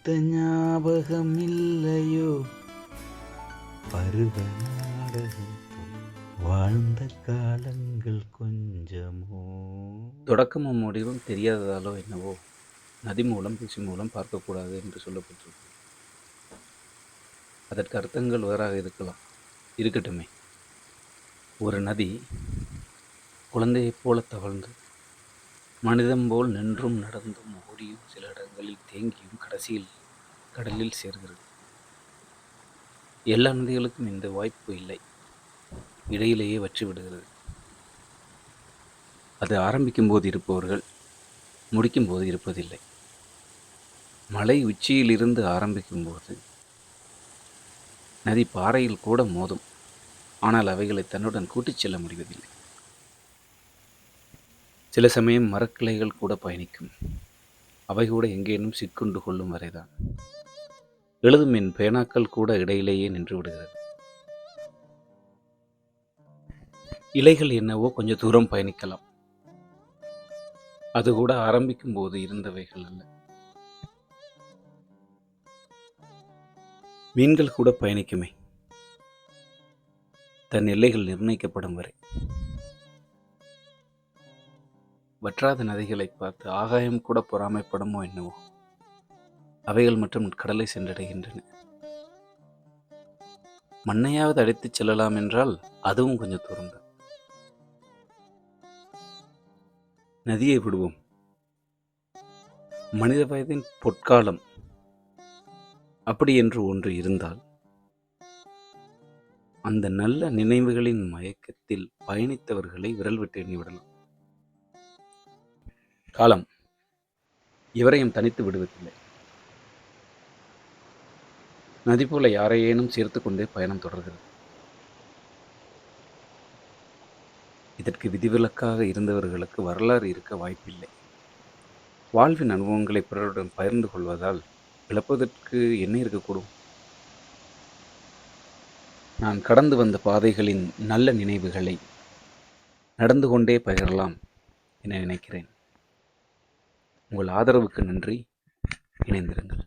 படித்த ஞாபகம் இல்லையோ, பருவ நாடகம் வாழ்ந்த காலங்கள் கொஞ்சமோ. தொடக்கமும் முடிவும் தெரியாததாலோ என்னவோ நதி மூலம் தூசி மூலம் பார்க்கக்கூடாது என்று சொல்லப்பட்டிருக்கு. அதற்கு அர்த்தங்கள் வேறாக இருக்கலாம். இருக்கட்டுமே. ஒரு நதி குழந்தையைப் போல தவழ்ந்து மனிதன் போல் நின்றும் நடந்தும் ஓடியும் சில இடங்களில் தேங்கியும் கடைசியில் கடலில் சேர்கிறது. எல்லா நதிகளுக்கும் இந்த வாய்ப்பு இல்லை. இடையிலேயே வற்றி விடுகிறது. அது ஆரம்பிக்கும் போது இருப்பவர்கள் முடிக்கும் போது இருப்பதில்லை. மலை உச்சியிலிருந்து ஆரம்பிக்கும் போது நதி பாறையில் கூட மோதும். ஆனால் அவைகளை தன்னுடன் கூட்டிச் செல்ல முடிவதில்லை. சில சமயம் மரக்கிளைகள் கூட பயணிக்கும். அவை கூட எங்கேனும் சிக்குண்டு கொள்ளும் வரைதான். எழுதும் என் பேனாக்கள் கூட இடையிலேயே நின்று விடுகிறது. இலைகள் என்னவோ கொஞ்சம் தூரம் பயணிக்கலாம். அது கூட ஆரம்பிக்கும் போது இருந்தவைகள் அல்ல. மீன்கள் கூட பயணிக்குமே, தன் எல்லைகள் நிர்ணயிக்கப்படும் வரை. வற்றாத நதிகளை பார்த்து ஆகாயம் கூட பொறாமைப்படுமோ என்னவோ. அவைகள் மட்டும் கடலை சென்றடைகின்றன. மண்ணையாவது அடைத்துச் செல்லலாம் என்றால் அதுவும் கொஞ்சம் தூரம்தான். நதியை விடுவோம். மனித வயதின் பொற்காலம் அப்படி என்று ஒன்று இருந்தால் அந்த நல்ல நினைவுகளின் மயக்கத்தில் பயணித்தவர்களை விரல் விட்டு எண்ணிவிடலாம். காலம் எவரையும் தனித்து விடுவதில்லை. நதி போல யாரையேனும் சேர்த்து கொண்டே பயணம் தொடர்கிறது. இதற்கு விதிவிலக்காக இருந்தவர்களுக்கு வரலாறு இருக்க வாய்ப்பில்லை. வாழ்வின் அனுபவங்களை பிறருடன் பகிர்ந்து கொள்வதால் இழப்பதற்கு என்ன இருக்கக்கூடும்? நான் கடந்து வந்த பாதைகளின் நல்ல நினைவுகளை நடந்து கொண்டே பகிரலாம் என நினைக்கிறேன். உங்கள் ஆதரவுக்கு நன்றி. இணைந்திருங்கள்.